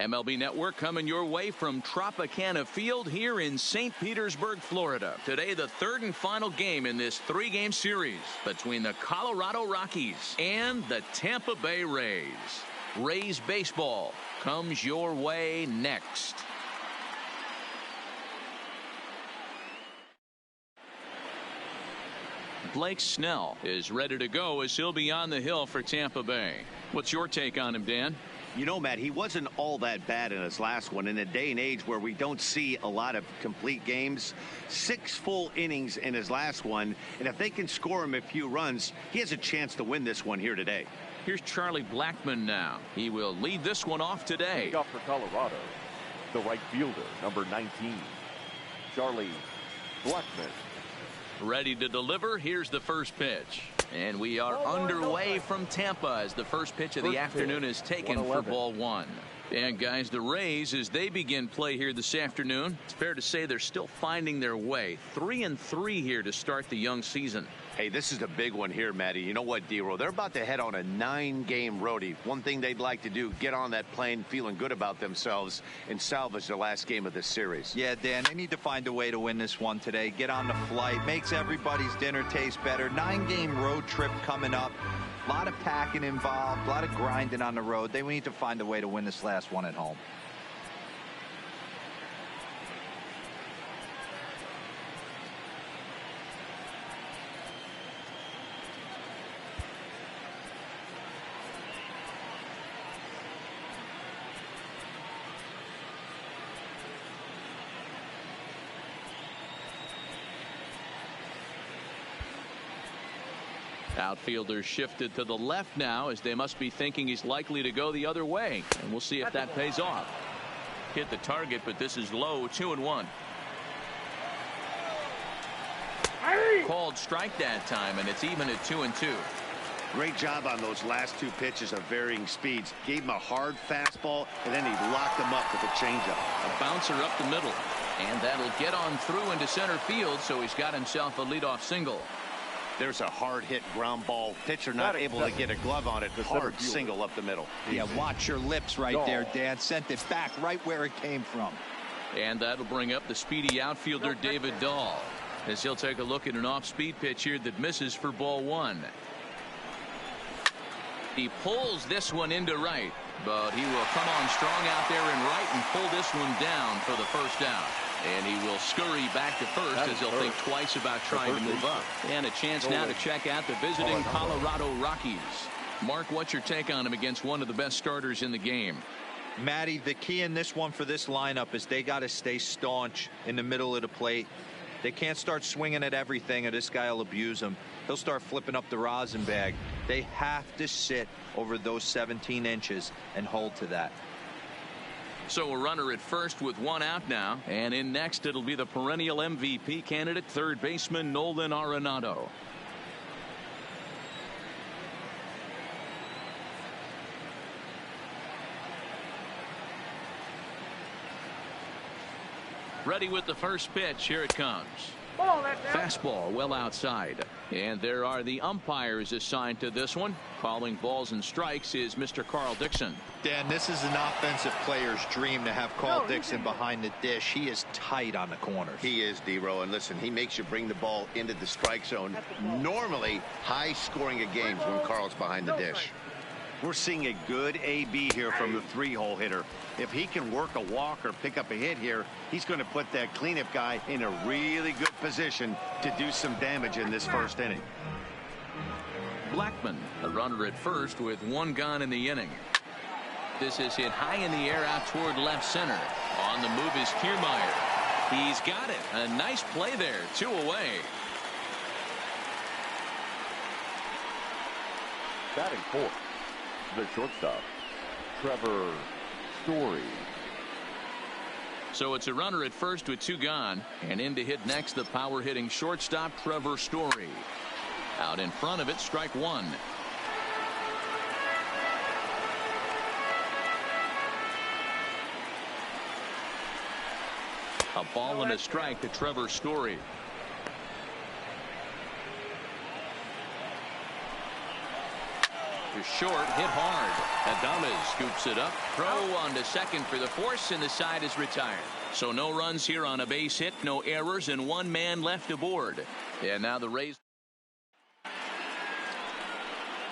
MLB Network coming your way from Tropicana Field here in St. Petersburg, Florida. Today, the third and final game in this three-game series between the Colorado Rockies and the Tampa Bay Rays. Rays baseball comes your way next. Blake Snell is ready to go as he'll be on the hill for Tampa Bay. What's your take on him, Dan? You know, Matt, he wasn't all that bad in his last one. In a day and age where we don't see a lot of complete games, 6 full innings in his last one. And if they can score him a few runs, he has a chance to win this one here today. Here's Charlie Blackmon now. He will lead this one off today. Up for Colorado, the right fielder, number 19, Charlie Blackmon. Ready to deliver. Here's the first pitch. And we are underway from Tampa as the first pitch of the afternoon is taken for ball one. And guys, the Rays, as they begin play here this afternoon, it's fair to say they're still finding their way. 3-3 here to start the young season. Hey, this is a big one here, Matty. You know what, D-Roll? They're about to head on a 9-game roadie. One thing they'd like to do, get on that plane feeling good about themselves and salvage the last game of this series. Yeah, Dan, they need to find a way to win this one today. Get on the flight. Makes everybody's dinner taste better. 9-game road trip coming up. A lot of packing involved, a lot of grinding on the road. They need to find a way to win this last one at home. Outfielders shifted to the left now as they must be thinking he's likely to go the other way. And we'll see if that pays off. Hit the target, but this is low. 2-1. Called strike that time, and it's even at 2-2. Great job on those last 2 pitches of varying speeds. Gave him a hard fastball, and then he locked him up with a changeup. A bouncer up the middle. And that'll get on through into center field, so he's got himself a leadoff single. There's a hard hit ground ball. Pitcher not able to get a glove on it. Hard single up the middle. Yeah, watch your lips right there, Dan. Sent it back right where it came from. And that'll bring up the speedy outfielder David Dahl as he'll take a look at an off-speed pitch here that misses for ball one. He pulls this one into right, but he will come on strong out there in right and pull this one down for the first out. And he will scurry back to first as he'll think twice about trying to move up. And a chance now to check out the visiting Colorado Rockies. Mark, what's your take on him against one of the best starters in the game? Matty, the key in this one for this lineup is they got to stay staunch in the middle of the plate. They can't start swinging at everything or this guy will abuse them. He'll start flipping up the rosin bag. They have to sit over those 17 inches and hold to that. So a runner at first with 1 out now. And in next, it'll be the perennial MVP candidate, third baseman Nolan Arenado. Ready with the first pitch. Here it comes. Fastball well outside. And there are the umpires assigned to this one. Calling balls and strikes is Mr. Carl Dixon. Dan, this is an offensive player's dream to have Carl Dixon behind the dish. He is tight on the corners. He is, D-Row. And listen, he makes you bring the ball into the strike zone. Normally high scoring of games when Carl's behind the dish. We're seeing a good AB here from the 3-hole hitter. If he can work a walk or pick up a hit here, he's going to put that cleanup guy in a really good position to do some damage in this first inning. Blackmon, a runner at first with 1 gone in the inning. This is hit high in the air out toward left center. On the move is Kiermaier. He's got it. A nice play there. 2 away. Batting fourth, the shortstop, Trevor Story. So it's a runner at first with 2 gone, and in to hit next the power hitting shortstop Trevor Story. Out in front of it, strike 1. A ball and a strike to Trevor Story. to short, hit hard. Adames scoops it up. Throw on to second for the force, and the side is retired. So no runs here on a base hit, no errors, and one man left aboard. And now the Rays.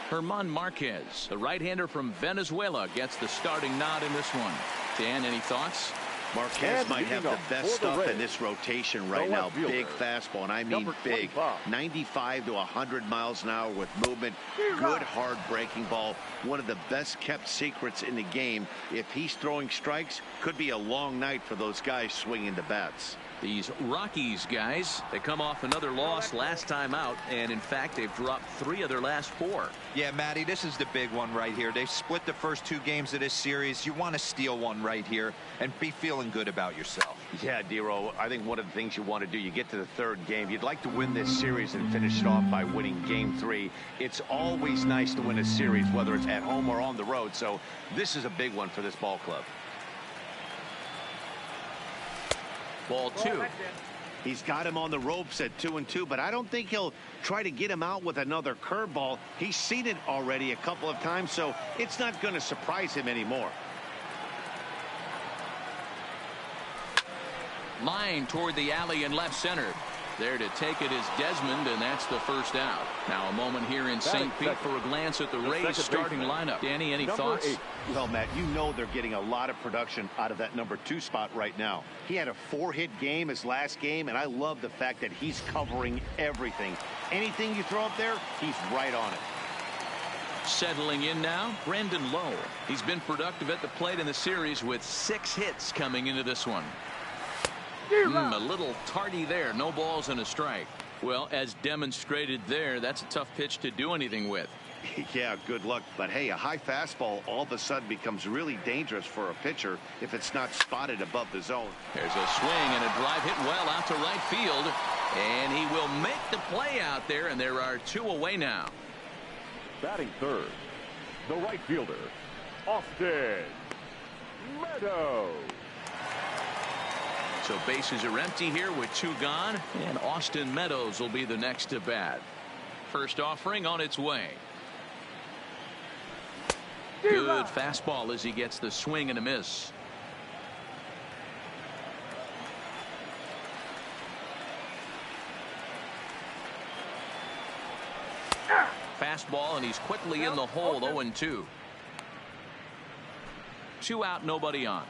German Marquez, the right-hander from Venezuela, gets the starting nod in this one. Dan, any thoughts? Marquez might have the best stuff in this rotation right now. Big fastball, and I mean big. 95 to 100 miles an hour with movement. Good hard breaking ball. One of the best kept secrets in the game. If he's throwing strikes, could be a long night for those guys swinging the bats. These Rockies guys, they come off another loss last time out, and in fact they've dropped 3 of their last 4. Yeah, Matty, this is the big one right here. They've split the first 2 games of this series. You want to steal one right here and be feeling good about yourself. Yeah, Dero, I think one of the things you want to do, you get to the 3rd game, you'd like to win this series and finish it off by winning game 3. It's always nice to win a series, whether it's at home or on the road, so this is a big one for this ball club. Ball 2. He's got him on the ropes at 2-2, but I don't think he'll try to get him out with another curveball. He's seen it already a couple of times, so it's not going to surprise him anymore. Line toward the alley in left center. There to take it is Desmond, and that's the first out. Now a moment here in St. Pete for a glance at the Rays starting lineup. Danny, any thoughts? 8. Well, Matt, you know they're getting a lot of production out of that number 2 spot right now. He had a 4-hit game his last game, and I love the fact that he's covering everything. Anything you throw up there, he's right on it. Settling in now, Brandon Lowe. He's been productive at the plate in the series with 6 hits coming into this one. A little tardy there. No balls and a strike. Well, as demonstrated there, that's a tough pitch to do anything with. Yeah, good luck. But hey, a high fastball all of a sudden becomes really dangerous for a pitcher if it's not spotted above the zone. There's a swing and a drive hit well out to right field. And he will make the play out there, and there are 2 away now. Batting 3rd, the right fielder, Austin Meadows. So bases are empty here with 2 gone, and Austin Meadows will be the next to bat. First offering on its way. Good fastball as he gets the swing and a miss. Fastball, and he's quickly in the hole. 0-2. 2 out, nobody on.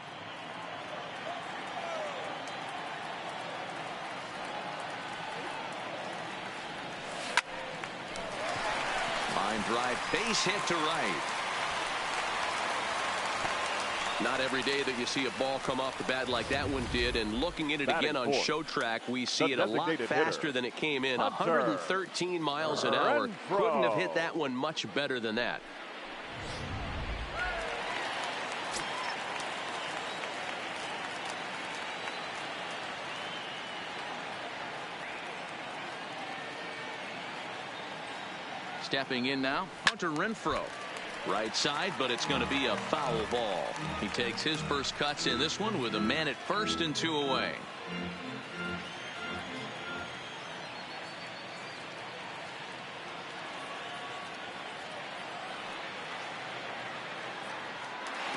Line drive, base hit to right. Not every day that you see a ball come off the bat like that one did, and looking at it again on Show Track, we see it a lot faster than it came in. 113 miles an hour. Couldn't have hit that one much better than that. Stepping in now, Hunter Renfroe. Right side, but it's going to be a foul ball. He takes his first cuts in this one with a man at first and 2 away.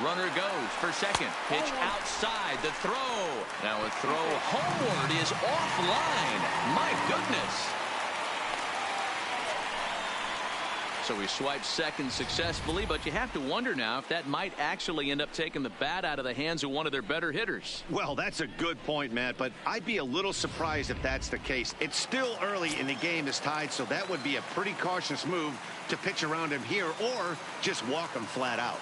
Runner goes for second. Pitch outside. The throw. Now a throw homeward is offline. My goodness. So he swipes second successfully, but you have to wonder now if that might actually end up taking the bat out of the hands of one of their better hitters. Well, that's a good point, Matt, but I'd be a little surprised if that's the case. It's still early and the game is tied, so that would be a pretty cautious move to pitch around him here or just walk him flat out.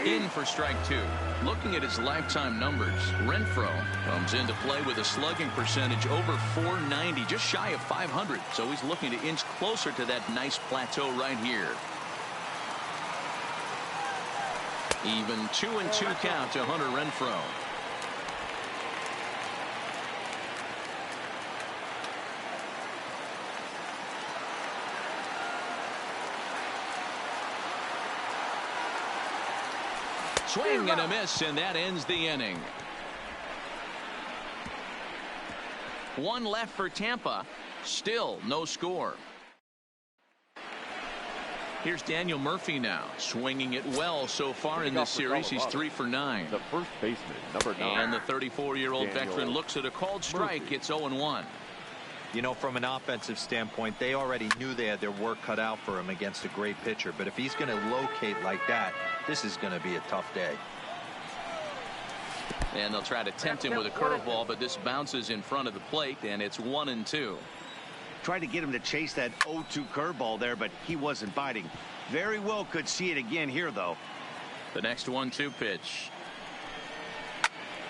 In for strike 2. Looking at his lifetime numbers, Renfroe comes into play with a slugging percentage over .490, just shy of .500. So he's looking to inch closer to that nice plateau right here. Even 2-2 count to Hunter Renfroe. Swing and a miss, and that ends the inning. 1 left for Tampa. Still no score. Here's Daniel Murphy now, swinging it well so far in this series. He's 3 for 9. The first baseman, number 9. And the 34-year-old veteran looks at a called strike. Murphy. It's 0-1. You know, from an offensive standpoint, they already knew they had their work cut out for him against a great pitcher. But if he's going to locate like that, this is going to be a tough day. And they'll try to tempt him with a curveball, but this bounces in front of the plate, and it's 1-2. Tried to get him to chase that 0-2 curveball there, but he wasn't biting. Very well could see it again here, though. The next 1-2 pitch.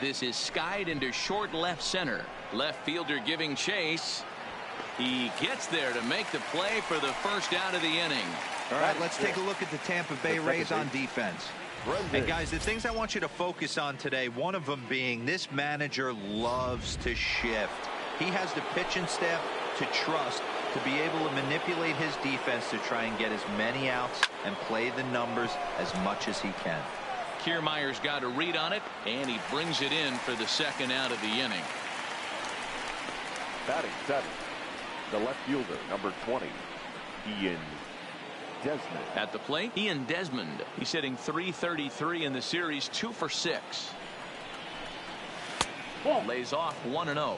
This is skied into short left center. Left fielder giving chase. He gets there to make the play for the first out of the inning. All right, let's take a look at the Tampa Bay Rays on defense. And guys, the things I want you to focus on today, one of them being this manager loves to shift. He has the pitching staff to trust to be able to manipulate his defense to try and get as many outs and play the numbers as much as he can. Kiermaier's got a read on it, and he brings it in for the second out of the inning. Batting 7, the left fielder, number 20, Ian Desmond. At the plate, Ian Desmond. He's hitting .333 in the series, 2 for 6. Lays off 1-0.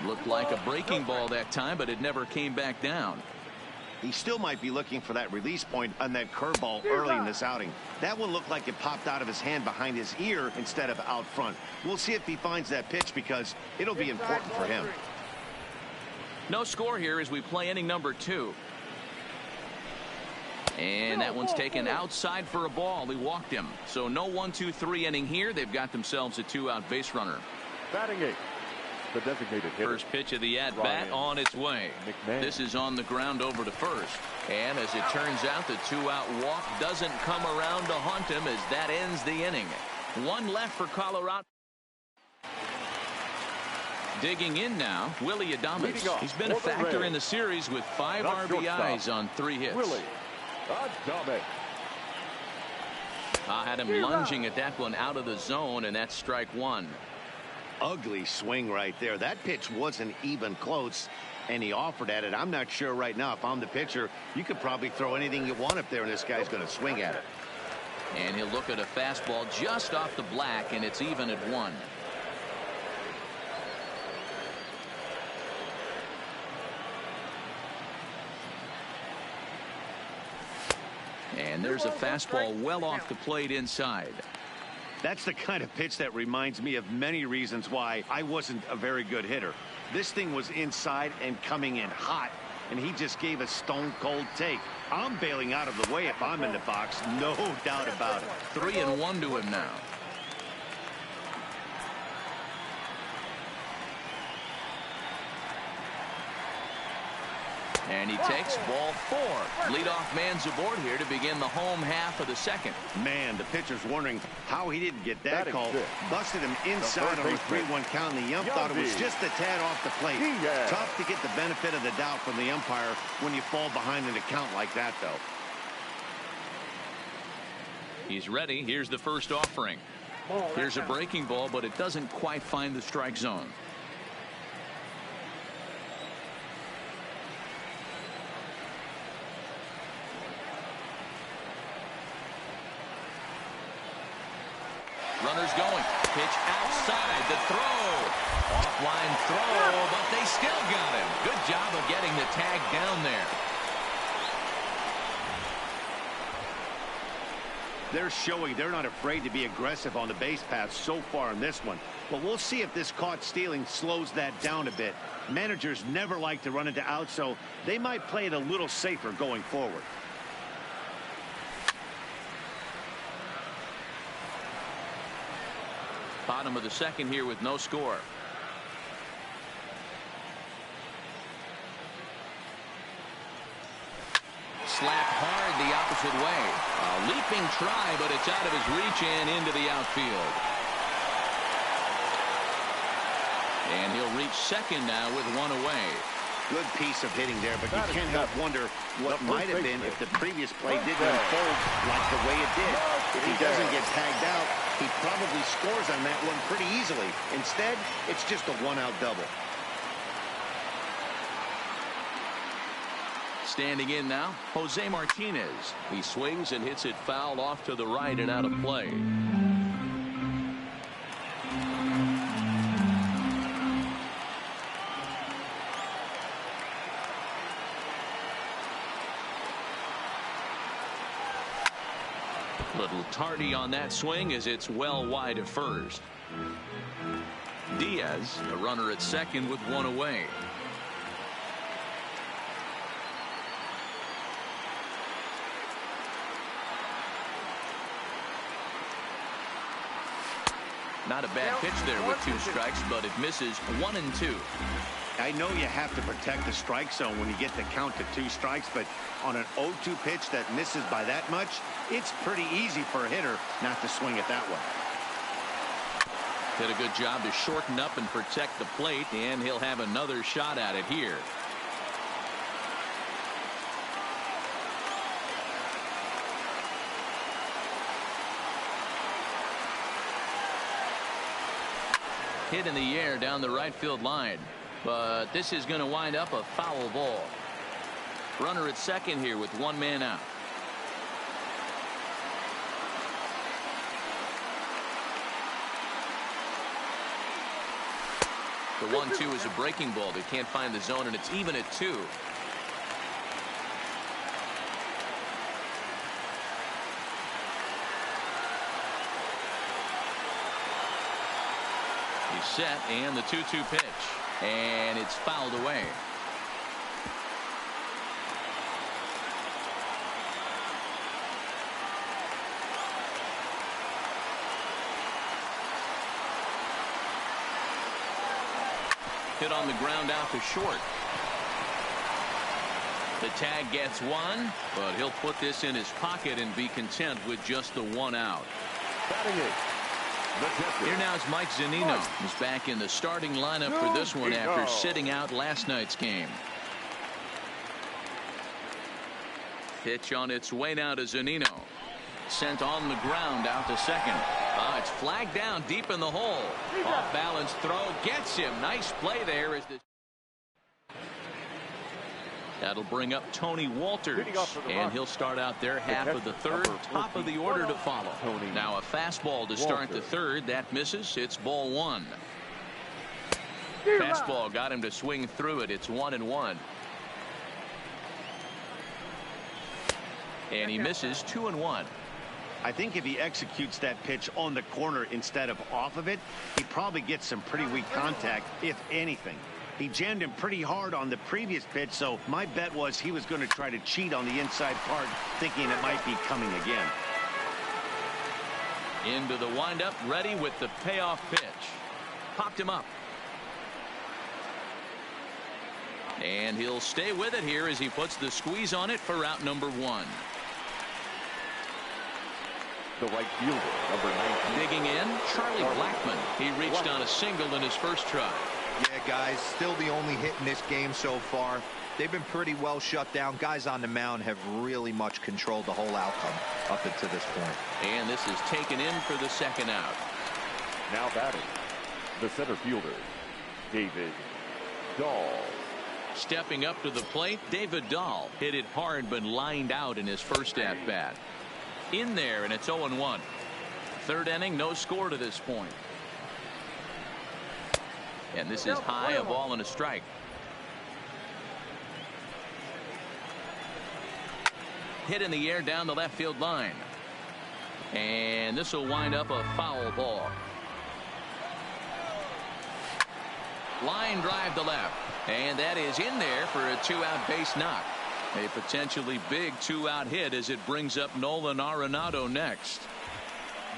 Looked like a breaking ball that time, but it never came back down. He still might be looking for that release point on that curveball early in this outing. That one looked like it popped out of his hand behind his ear instead of out front. We'll see if he finds that pitch because it'll be important for him. No score here as we play inning number 2. And that one's taken outside for a ball. He walked him. So no 1-2-3 inning here. They've got themselves a 2-out base runner. Batting 8. The designated hitter. First pitch of the at-bat on its way. McMahon. This is on the ground over to first. And as it turns out, the 2-out walk doesn't come around to haunt him as that ends the inning. One left for Colorado. Digging in now, Willy Adames. He's been a factor in the series with 5 RBIs on 3 hits. Willy Adames. I had him lunging at that one out of the zone, and that's strike 1. Ugly swing right there. That pitch wasn't even close, and he offered at it. I'm not sure right now if I'm the pitcher. You could probably throw anything you want up there, and this guy's going to swing at it. And he'll look at a fastball just off the black, and it's even at 1. And there's a fastball well off the plate inside. That's the kind of pitch that reminds me of many reasons why I wasn't a very good hitter. This thing was inside and coming in hot, and he just gave a stone-cold take. I'm bailing out of the way if I'm in the box, no doubt about it. 3-1 to him now. And he takes ball 4. Leadoff man's aboard here to begin the home half of the second. Man, the pitcher's wondering how he didn't get that call. Busted him inside on a 3-1 count, and the ump thought it was just a tad off the plate. Tough to get the benefit of the doubt from the umpire when you fall behind in a count like that, though. He's ready. Here's the first offering. Here's a breaking ball, but it doesn't quite find the strike zone. Runners going. Pitch outside. The throw. Offline throw, but they still got him. Good job of getting the tag down there. They're showing they're not afraid to be aggressive on the base path so far in this one. But we'll see if this caught stealing slows that down a bit. Managers never like to run into outs, so they might play it a little safer going forward. Bottom of the second here with no score. Slap hard the opposite way. A leaping try, but it's out of his reach and into the outfield. And he'll reach second now with 1 away. Good piece of hitting there, but you can't help wonder what might have been if the previous play didn't unfold like the way it did. If he doesn't get tagged out, he probably scores on that one pretty easily. Instead, it's just a one-out double. Standing in now, Jose Martinez. He swings and hits it foul off to the right and out of play. Little tardy on that swing as it's well wide of first. Diaz, a runner at second with one away. Not a bad pitch there with 2 strikes, but it misses 1 and 2. I know you have to protect the strike zone when you get the count to 2 strikes, but on an 0-2 pitch that misses by that much, it's pretty easy for a hitter not to swing at that one. Did a good job to shorten up and protect the plate, and he'll have another shot at it here. Hit in the air down the right field line, but this is going to wind up a foul ball. Runner at second here with 1 man out. The 1-2 is a breaking ball. They can't find the zone, and it's even at 2. He's set, and the 2-2 pitch, and it's fouled away. Hit on the ground out to short. The tag gets 1, but he'll put this in his pocket and be content with just the 1 out. Batting it. Here now is Mike Zunino. He's back in the starting lineup for this one after sitting out last night's game. Pitch on its way now to Zunino. Sent on the ground out to second. It's flagged down deep in the hole. Off balance throw gets him. Nice play there as the that'll bring up Tony Walters, and he'll start out their half of the third. Top of the order to follow. Now a fastball to start the third. That misses. It's ball 1. Fastball got him to swing through it. It's 1-1. And he misses 2-1. I think if he executes that pitch on the corner instead of off of it, he probably gets some pretty weak contact, if anything. He jammed him pretty hard on the previous pitch, so my bet was he was going to try to cheat on the inside part, thinking it might be coming again. Into the windup, ready with the payoff pitch. Popped him up. And he'll stay with it here as he puts the squeeze on it for out number 1. The right fielder, number 19. Digging in, Charlie Blackmon. He reached on a single in his first try. Yeah, guys, still the only hit in this game so far. They've been pretty well shut down. Guys on the mound have really much controlled the whole outcome up until this point. And this is taken in for the second out. Now batting, the center fielder, David Dahl. Stepping up to the plate, David Dahl hit it hard but lined out in his first at bat. In there, and it's 0-1. Third inning, no score to this point. And this is high, a ball and a strike. Hit in the air down the left field line. And this will wind up a foul ball. Line drive to left. And that is in there for a 2-out base knock. A potentially big 2-out hit as it brings up Nolan Arenado next.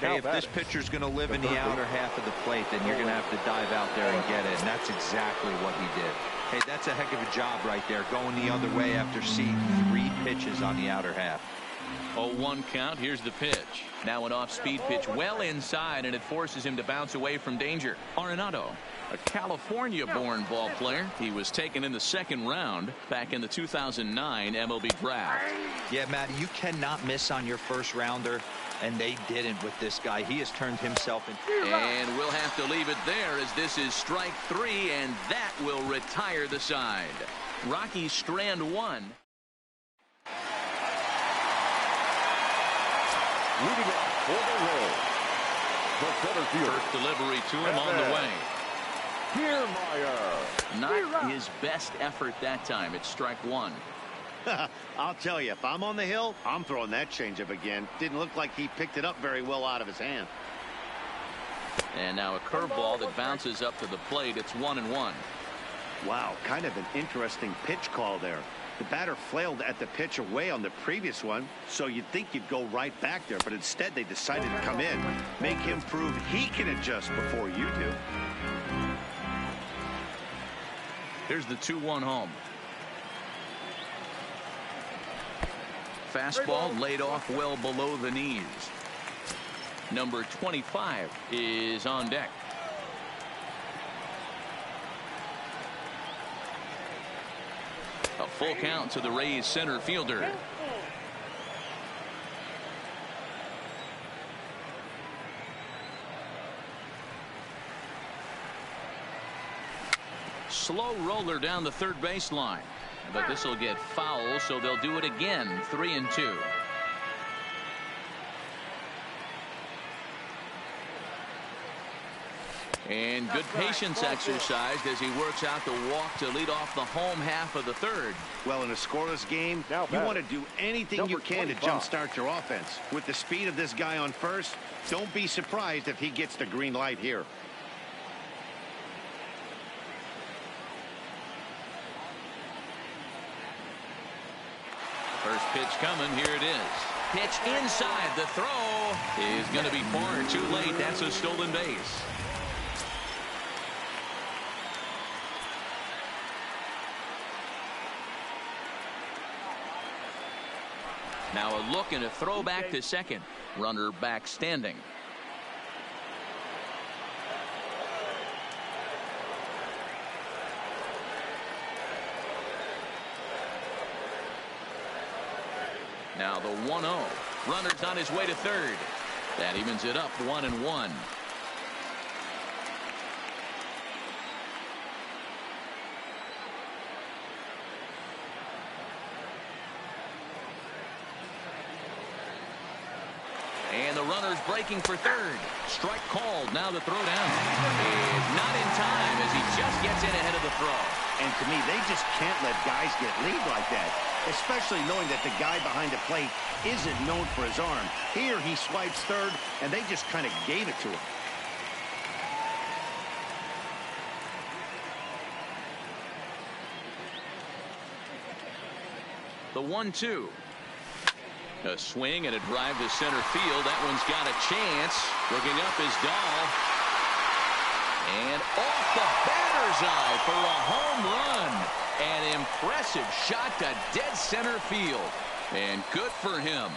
Hey, if this pitcher's going to live in the outer half of the plate, then you're going to have to dive out there and get it, and that's exactly what he did. Hey, that's a heck of a job right there, going the other way after seeing 3 pitches on the outer half. 0-1 count. Here's the pitch. Now an off-speed pitch well inside, and it forces him to bounce away from danger. Arenado. A California-born ball player. He was taken in the second round back in the 2009 MLB draft. Yeah, Matt, you cannot miss on your first rounder, and they didn't with this guy. He has turned himself into. And we'll have to leave it there as this is strike 3, and that will retire the side. Rockies strand 1. Leading off for the roll, the center fielder. First delivery to him on the way. Kiermaier. Not his best effort that time. It's strike 1. I'll tell you, if I'm on the hill, I'm throwing that changeup again. Didn't look like he picked it up very well out of his hand. And now a curveball that bounces up to the plate. It's 1-1. Wow, kind of an interesting pitch call there. The batter flailed at the pitch away on the previous one, so you'd think you'd go right back there, but instead they decided to come in, make him prove he can adjust before you do. Here's the 2-1 home. Fastball laid off well below the knees. Number 25 is on deck. A full count to the Rays center fielder. Slow roller down the third baseline, but this will get foul, so they'll do it again. 3-2. And good patience exercised as he works out the walk to lead off the home half of the third. Well, in a scoreless game, you want to do anything you can to jumpstart your offense. With the speed of this guy on first, don't be surprised if he gets the green light here. First pitch coming. Here it is. Pitch inside. The throw is going to be far too late. That's a stolen base. Now a look and a throw back to second. Runner back standing. Now the 1-0. Runner's on his way to third. That evens it up 1-1. And the runner's breaking for third. Strike called. Now the throw down is not in time as he just gets in ahead of the throw. And to me, they just can't let guys get lead like that, especially knowing that the guy behind the plate isn't known for his arm. Here he swipes third, and they just kind of gave it to him. The 1-2. A swing and a drive to center field. That one's got a chance. Looking up is Dahl. And off the batter's eye for a home run. An impressive shot to dead center field. And good for him.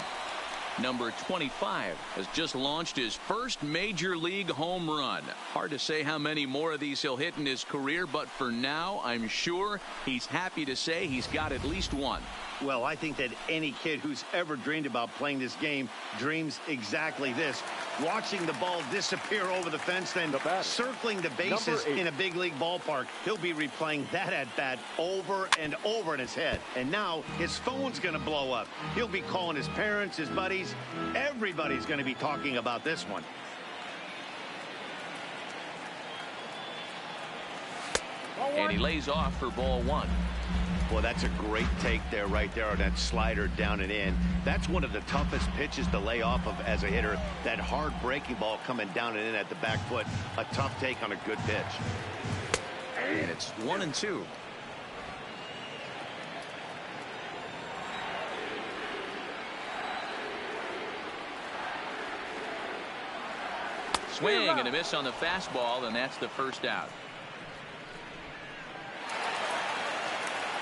Number 25 has just launched his first major league home run. Hard to say how many more of these he'll hit in his career, but for now, I'm sure he's happy to say he's got at least one. Well, I think that any kid who's ever dreamed about playing this game dreams exactly this. Watching the ball disappear over the fence, then circling the bases in a big league ballpark. He'll be replaying that at-bat over and over in his head. And now his phone's going to blow up. He'll be calling his parents, his buddies. Everybody's going to be talking about this one. And he lays off for ball 1. Well, that's a great take there, right there on that slider down and in. That's one of the toughest pitches to lay off of as a hitter. That hard breaking ball coming down and in at the back foot. A tough take on a good pitch. And it's 1-2. Swing and a miss on the fastball, and that's the first out.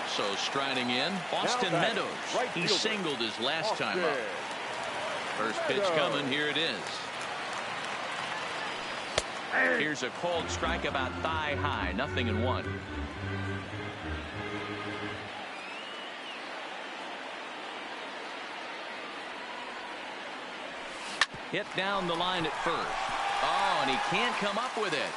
So striding in, Austin Meadows. He singled his last time up. First pitch coming. Here it is. Here's a cold strike about thigh high, 0-1. Hit down the line at first. Oh, and he can't come up with it.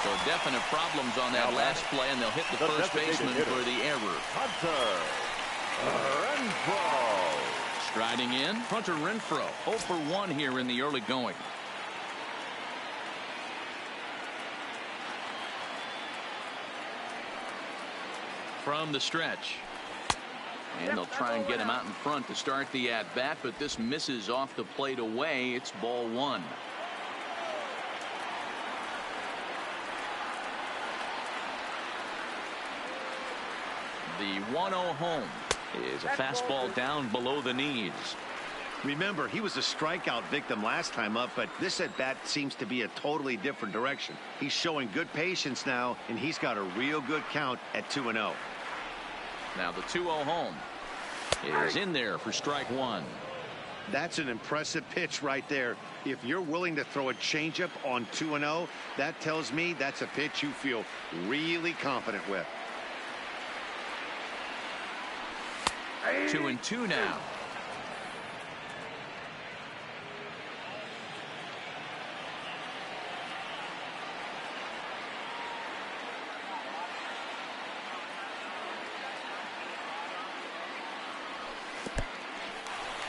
So definite problems on that last play, and they'll hit the first baseman for the error. Hunter Renfroe. Striding in, Hunter Renfroe, 0 for 1 here in the early going. From the stretch. And they'll try and get him out in front to start the at-bat, but this misses off the plate away. It's ball 1. The 1-0 home is a fastball down below the knees. Remember, he was a strikeout victim last time up, but this at-bat seems to be a totally different direction. He's showing good patience now, and he's got a real good count at 2-0. Now the 2-0 home is in there for strike 1. That's an impressive pitch right there. If you're willing to throw a changeup on 2-0, that tells me that's a pitch you feel really confident with. 2-2 now.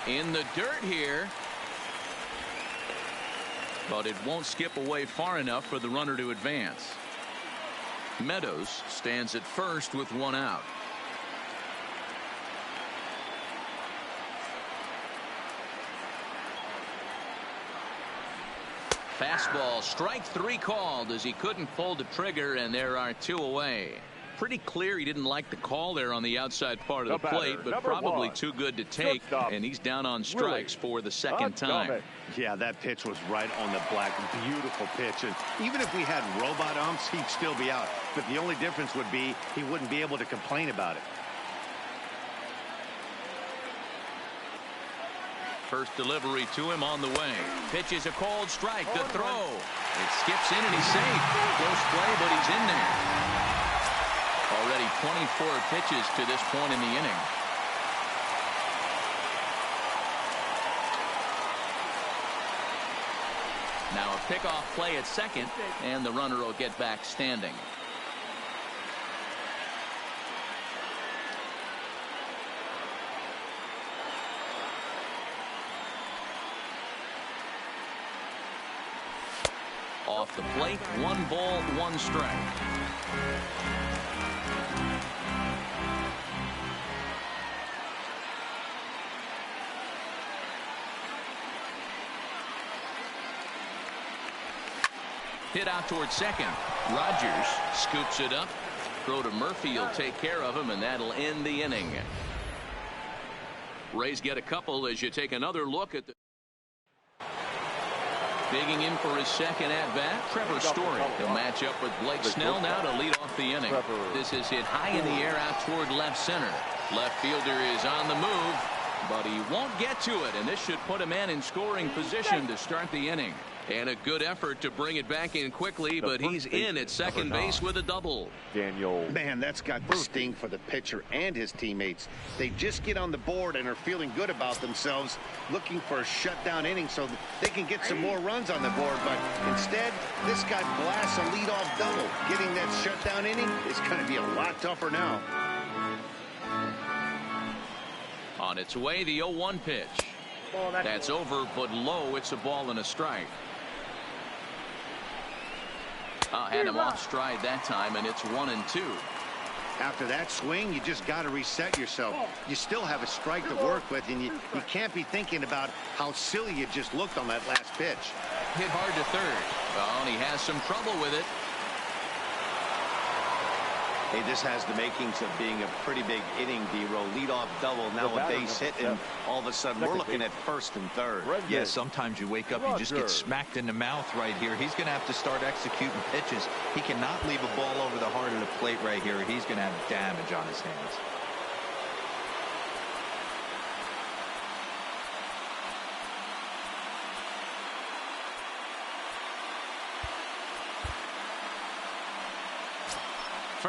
In the dirt here, but it won't skip away far enough for the runner to advance. Meadows stands at first with 1 out. Fastball, strike 3 called as he couldn't pull the trigger, and there are 2 away. Pretty clear he didn't like the call there on the outside part of the plate, but probably too good to take, and he's down on strikes for the second time. Yeah, that pitch was right on the black. Beautiful pitch, and even if we had robot umps, he'd still be out. But the only difference would be he wouldn't be able to complain about it. First delivery to him on the way. Pitch is a cold strike. The throw. It skips in and he's safe. Close play, but he's in there. Already 24 pitches to this point in the inning. Now a pickoff play at second, and the runner will get back standing. Off the plate, 1 ball, 1 strike. Hit out towards second. Rogers scoops it up. Throw to Murphy. He'll take care of him, and that'll end the inning. Rays get a couple as you take another look at the. Digging in for his second at-bat, Trevor Story. He'll match up with Blake Snell now to lead off the inning. This is hit high in the air out toward left center. Left fielder is on the move, but he won't get to it, and this should put a man in scoring position to start the inning. And a good effort to bring it back in quickly, but he's in at second base with a double. Daniel. Man, that's got the sting for the pitcher and his teammates. They just get on the board and are feeling good about themselves, looking for a shutdown inning so that they can get some more runs on the board. But instead, this guy blasts a leadoff double. Getting that shutdown inning is going to be a lot tougher now. On its way, the 0-1 pitch. That's over, but low. It's a ball and a strike. Had him off stride that time, and it's 1-2. After that swing, you just got to reset yourself. You still have a strike to work with, and you can't be thinking about how silly you just looked on that last pitch. Hit hard to third. Well, and he has some trouble with it. Hey, this has the makings of being a pretty big inning, D-Row. Leadoff double, now a base hit, and all of a sudden we're looking at first and third. Yeah, sometimes you wake up, you just get smacked in the mouth right here. He's going to have to start executing pitches. He cannot leave a ball over the heart of the plate right here. He's going to have damage on his hands.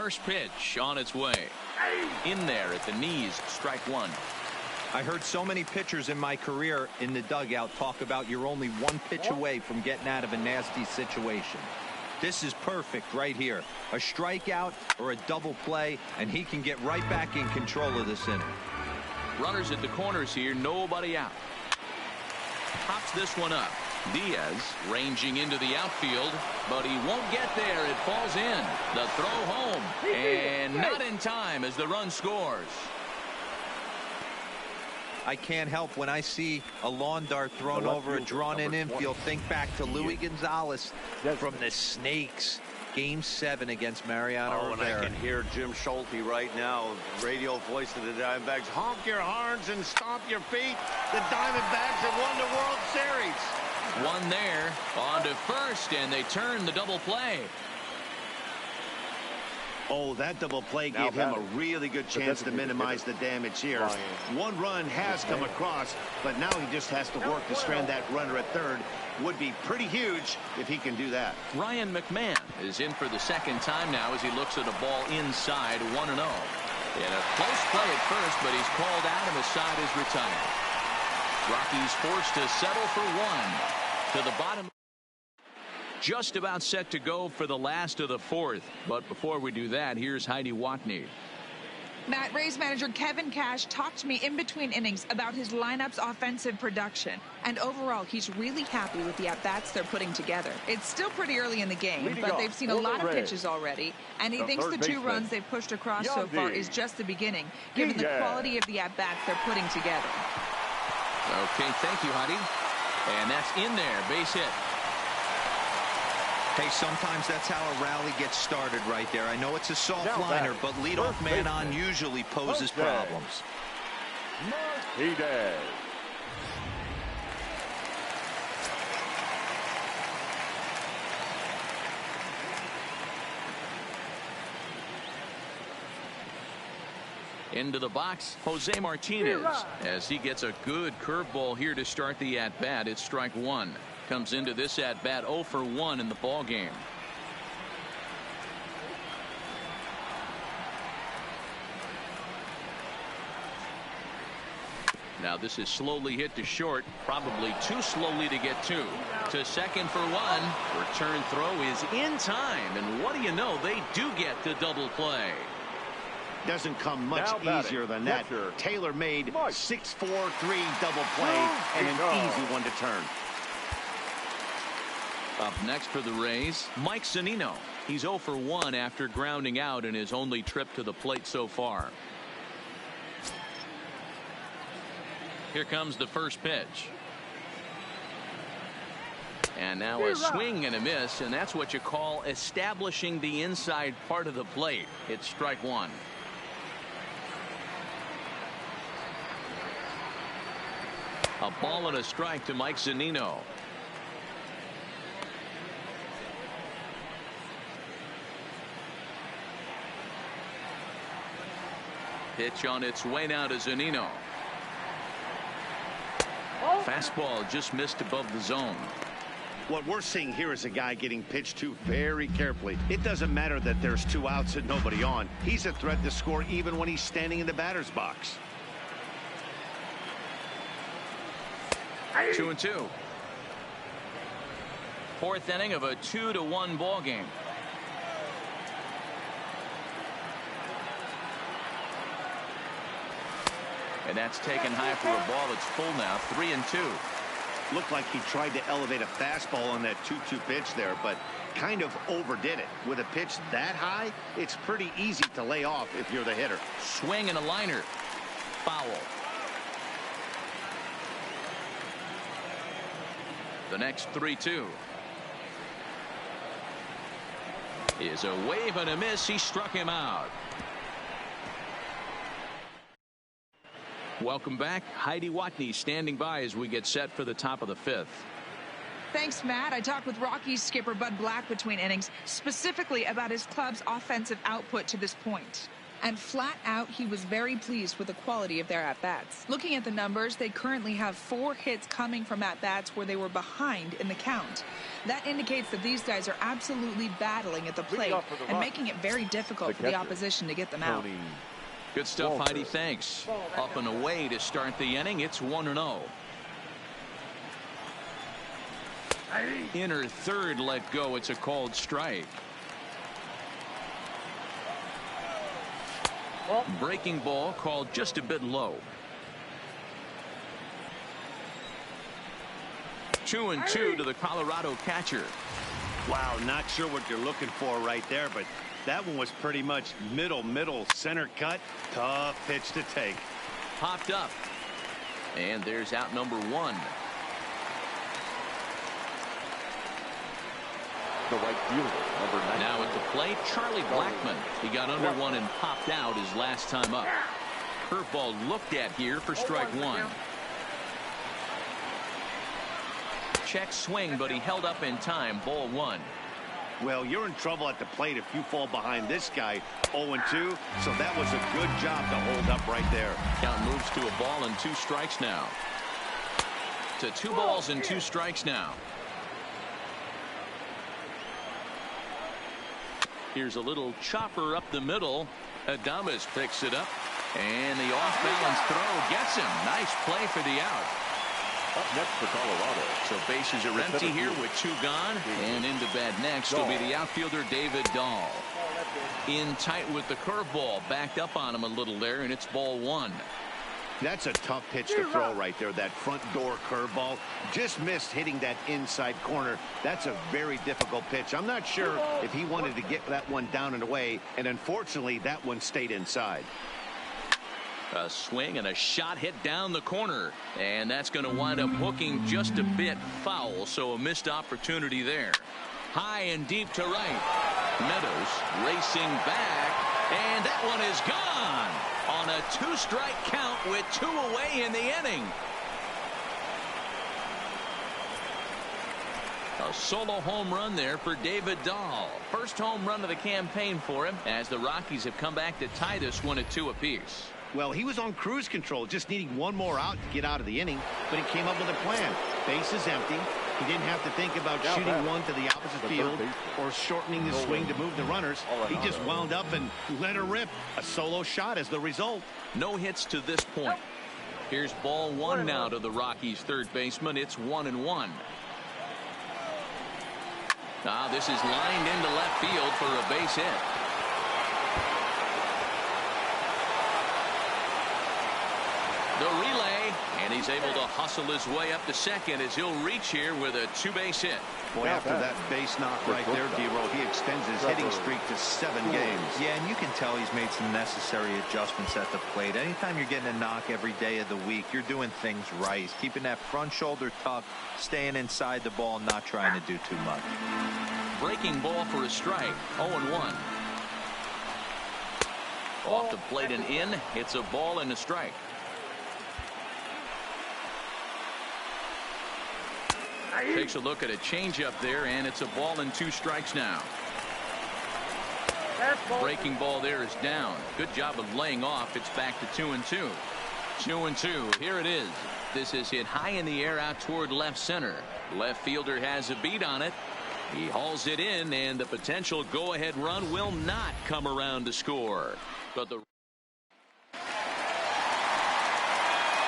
first pitch on its way. In there at the knees, strike one. I heard so many pitchers in my career in the dugout talk about you're only one pitch away from getting out of a nasty situation. This is perfect right here. A strikeout or a double play, and he can get right back in control of this inning. Runners at the corners here, nobody out. Pops this one up. Diaz ranging into the outfield, but he won't get there. It falls in. The throw home, and not in time as the run scores. I can't help when I see a lawn dart thrown over a drawn-in infield. Think back to Luis Gonzalez from the Snakes. Game 7 against Mariano Rivera. And I can hear Jim Schulte right now, radio voice of the Diamondbacks. Honk your horns and stomp your feet. The Diamondbacks have won the World Series. One there, on to first, and they turn the double play. Oh, that double play gave him a really good chance to minimize the damage here. One run has come across, but now he just has to work to strand that runner at third. Would be pretty huge if he can do that. Ryan McMahon is in for the second time now as he looks at a ball inside 1-0. In a close play at first, but he's called out and the side is retired. Rockies forced to settle for one. To the bottom. Just about set to go for the last of the fourth. But before we do that, here's Heidi Watney. Matt, Rays manager Kevin Cash talked to me in between innings about his lineup's offensive production. And overall, he's really happy with the at-bats they're putting together. It's still pretty early in the game, but they've seen a lot of pitches already. And he thinks the 2 runs they've pushed across so far is just the beginning, given the quality of the at-bats they're putting together. Okay, thank you, Heidi. And that's in there, base hit. Hey, sometimes that's how a rally gets started right there. I know it's a soft liner, but leadoff man on usually poses problems. Martinez. Into the box, Jose Martinez, as he gets a good curveball here to start the at-bat. It's strike one. Comes into this at-bat 0 for 1 in the ball game. Now this is slowly hit to short, probably too slowly to get to second for 1. Return throw is in time, and what do you know, they do get the double play. Doesn't come much easier than that. Tailor-made 6-4-3 double play and an easy one to turn. Up next for the Rays, Mike Zunino. He's 0 for 1 after grounding out in his only trip to the plate so far. Here comes the first pitch. And now a swing and a miss, and that's what you call establishing the inside part of the plate. It's strike one. A ball and a strike to Mike Zunino. Pitch on its way now to Zunino. Fastball just missed above the zone. What we're seeing here is a guy getting pitched to very carefully. It doesn't matter that there's 2 outs and nobody on. He's a threat to score even when he's standing in the batter's box. 2-2. Fourth inning of a 2-1 ball game. And that's taken high for a ball that's full now. 3-2. Looked like he tried to elevate a fastball on that 2-2 pitch there, but kind of overdid it. With a pitch that high, it's pretty easy to lay off if you're the hitter. Swing and a liner. Foul. The next 3-2 is a wave and a miss. He struck him out. Welcome back. Heidi Watney standing by as we get set for the top of the 5th. Thanks, Matt. I talked with Rockies skipper Bud Black between innings, specifically about his club's offensive output to this point. And flat out, he was very pleased with the quality of their at-bats. Looking at the numbers, they currently have 4 hits coming from at-bats where they were behind in the count. That indicates that these guys are absolutely battling at the plate and making it very difficult for the opposition to get them out. Good stuff, Heidi. Thanks. Up and away to start the inning. It's 1-0. Inner third let go. It's a called strike. Breaking ball called just a bit low. 2-2 to the Colorado catcher. Wow, not sure what you're looking for right there, but that one was pretty much middle center cut. Tough pitch to take. Popped up. And there's out number 1. The right fielder, number 9. Now at the plate, Charlie Blackmon. He got under one and popped out his last time up. Curveball looked at here for strike 1. Check swing, but he held up in time. Ball 1. Well, you're in trouble at the plate if you fall behind this guy. 0-2, so that was a good job to hold up right there. Count moves to a ball and 2 strikes now. To 2 balls and 2 strikes now. Here's a little chopper up the middle. Adames picks it up. And the off-balance throw gets him. Nice play for the out. Up next for Colorado. So bases are empty here with 2 gone. And into bat next will be the outfielder David Dahl. In tight with the curveball. Backed up on him a little there, and it's ball 1. That's a tough pitch to throw right there. That front door curveball just missed hitting that inside corner. That's a very difficult pitch. I'm not sure if he wanted to get that one down and away, and unfortunately that one stayed inside. A swing and a shot hit down the corner, and that's going to wind up hooking just a bit foul, so a missed opportunity there. High and deep to right. Meadows racing back, and that one is gone on a 2-strike count with 2 away in the inning. A solo home run there for David Dahl. First home run of the campaign for him as the Rockies have come back to tie this one at 2 apiece. Well, he was on cruise control, just needing one more out to get out of the inning, but he came up with a plan. Base is empty. He didn't have to think about shooting one to the opposite field or shortening the swing to move the runners. He just wound up and let her rip. A solo shot as the result. No hits to this point. Here's ball 1 now to the Rockies' third baseman. It's 1-1. Now this is lined into left field for a base hit. The relay, and he's able to hustle his way up to second as he'll reach here with a 2-base hit. Boy, after that base knock right there, D-Roll, he extends his hitting streak to 7 games. Yeah, and you can tell he's made some necessary adjustments at the plate. Anytime you're getting a knock every day of the week, you're doing things right. He's keeping that front shoulder tucked, staying inside the ball, not trying to do too much. Breaking ball for a strike. 0-1. Off the plate and in. It's a ball and a strike. Takes a look at a changeup there, and it's a ball and 2 strikes now. Breaking ball there is down. Good job of laying off. It's back to 2-2. 2-2. Here it is. This is hit high in the air out toward left center. Left fielder has a beat on it. He hauls it in, and the potential go-ahead run will not come around to score. But the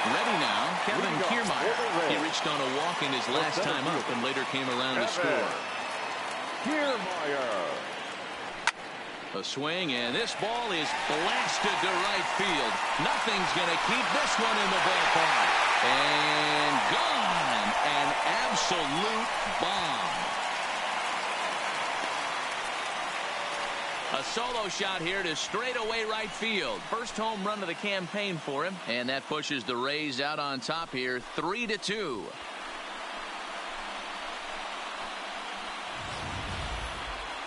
ready now, Kevin Kiermaier. He reached on a walk in his last time up and later came around to score. Kiermaier. A swing, and this ball is blasted to right field. Nothing's going to keep this one in the ballpark. And gone. An absolute bomb. A solo shot here to straightaway right field. First home run of the campaign for him. And that pushes the Rays out on top here, 3-2.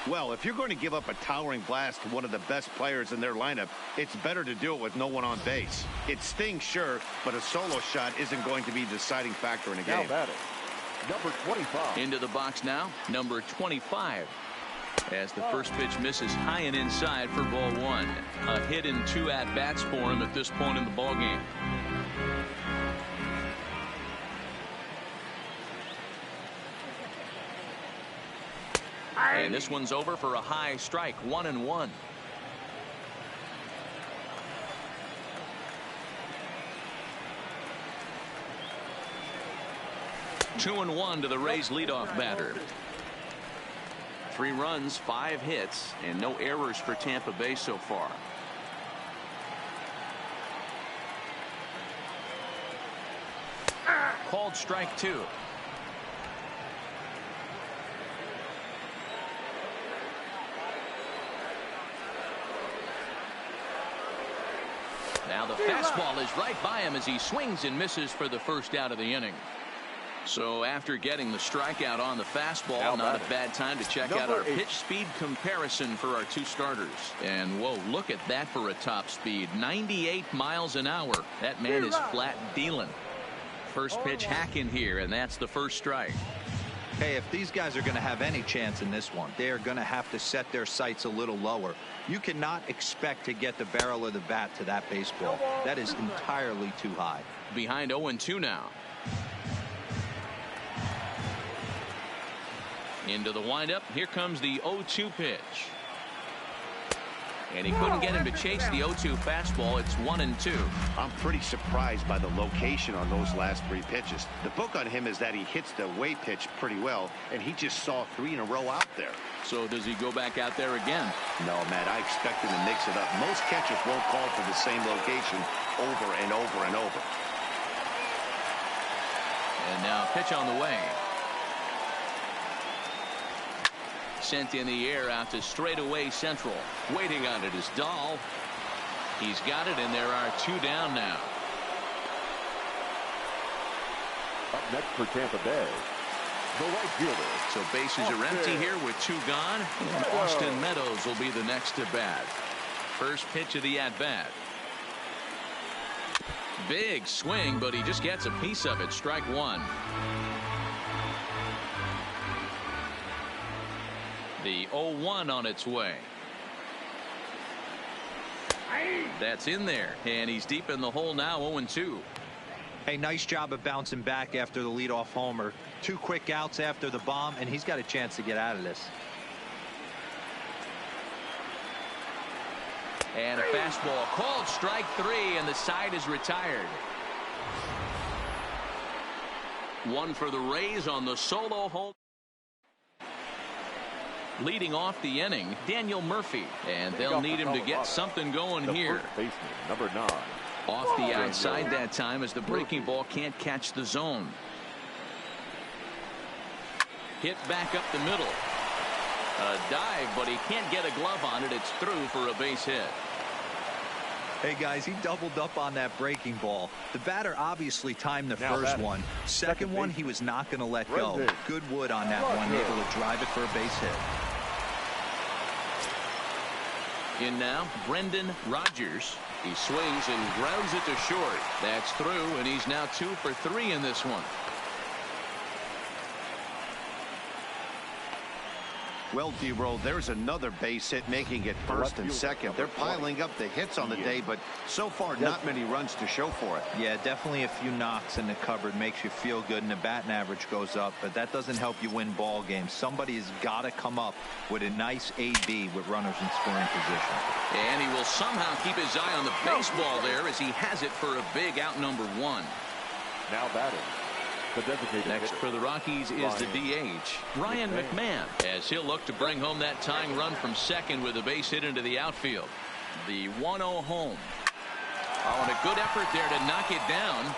Well, if you're going to give up a towering blast to one of the best players in their lineup, it's better to do it with no one on base. It stings, sure, but a solo shot isn't going to be the deciding factor in a game. Now batting, number 25. Into the box now, number 25. As the first pitch misses high and inside for ball one. A hit in 2 at-bats for him at this point in the ballgame. And this one's over for a high strike. 1-1. 2-1 to the Rays leadoff batter. 3 runs, 5 hits, and no errors for Tampa Bay so far. Called strike 2. Now the fastball is right by him as he swings and misses for the first out of the inning. So after getting the strikeout on the fastball, not a bad time to check out our pitch speed comparison for our 2 starters. And whoa, look at that for a top speed. 98 miles an hour. That man is flat dealing. First pitch hacking here, and that's the first strike. Hey, if these guys are going to have any chance in this one, they are going to have to set their sights a little lower. You cannot expect to get the barrel of the bat to that baseball. That is entirely too high. Behind 0-2 now. Into the windup. Here comes the 0-2 pitch. And he couldn't get him to chase the 0-2 fastball. It's 1-2. I'm pretty surprised by the location on those last 3 pitches. The book on him is that he hits the away pitch pretty well, and he just saw 3 in a row out there. So does he go back out there again? No, Matt, I expect him to mix it up. Most catchers won't call for the same location over and over and over. And now pitch on the way. Sent in the air out to straightaway central. Waiting on it is Dahl. He's got it, and there are 2 down now. Up next for Tampa Bay, the right fielder. So bases are empty here with 2 gone. And Austin Meadows will be the next to bat. First pitch of the at-bat. Big swing, but he just gets a piece of it. Strike 1. The 0-1 on its way. That's in there, and he's deep in the hole now. 0-2. Hey, nice job of bouncing back after the leadoff homer. 2 quick outs after the bomb, and he's got a chance to get out of this. And a fastball called strike 3, and the side is retired. 1 for the Rays on the solo home. Leading off the inning, Daniel Murphy, and they'll need him to get something going here. First baseman, number 9. Off the outside that time as the breaking ball can't catch the zone. Hit back up the middle. A dive, but he can't get a glove on it. It's through for a base hit. Hey guys, he doubled up on that breaking ball. The batter obviously timed the first one. Second one, he was not going to let go. Good wood on that one, able to drive it for a base hit. In now, Brendan Rodgers. He swings and grounds it to short. That's through, and he's now 2 for 3 in this one. Well, D-Roll, there's another base hit, making it first and second. They're piling up the hits on the day, but so far not many runs to show for it. Yeah, definitely a few knocks in the cupboard makes you feel good, and the batting average goes up, but that doesn't help you win ball games. Somebody's got to come up with a nice AB with runners in scoring position. And he will somehow keep his eye on the baseball there as he has it for a big out number 1. Now batting. Next for the Rockies is the DH, Ryan McMahon, as he'll look to bring home that tying run from second with a base hit into the outfield. The 1-0 home. Oh, and a good effort there to knock it down.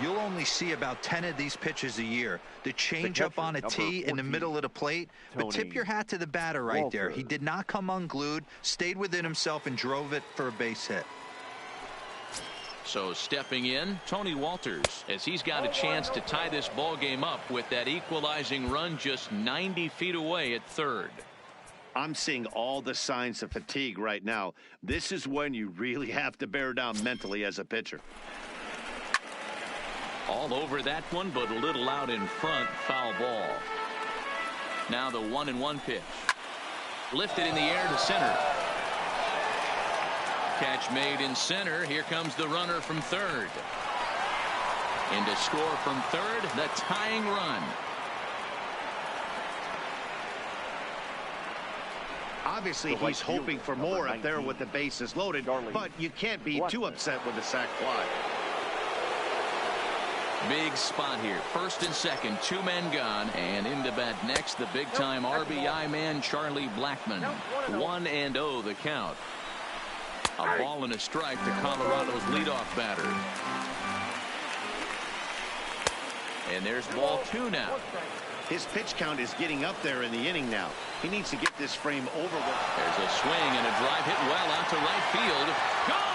You'll only see about 10 of these pitches a year. The changeup on a tee in the middle of the plate. But tip your hat to the batter right there. He did not come unglued, stayed within himself, and drove it for a base hit. So stepping in, Tony Walters, as he's got a chance to tie this ball game up with that equalizing run just 90 feet away at third. I'm seeing all the signs of fatigue right now. This is when you really have to bear down mentally as a pitcher. All over that one, but a little out in front. Foul ball. Now the 1-1 pitch. Lifted in the air to center. Catch made in center. Here comes the runner from third. And to score from third, the tying run. Obviously, he's hoping for more up there with the bases loaded, but you can't be too upset with the sac fly. Big spot here. First and second, 2 men gone. And into bat next, the big-time RBI man, Charlie Blackmon. 1-0 the count. A ball and a strike to Colorado's leadoff batter. And there's ball 2 now. His pitch count is getting up there in the inning now. He needs to get this frame over with. There's a swing and a drive hit well out to right field. Gone!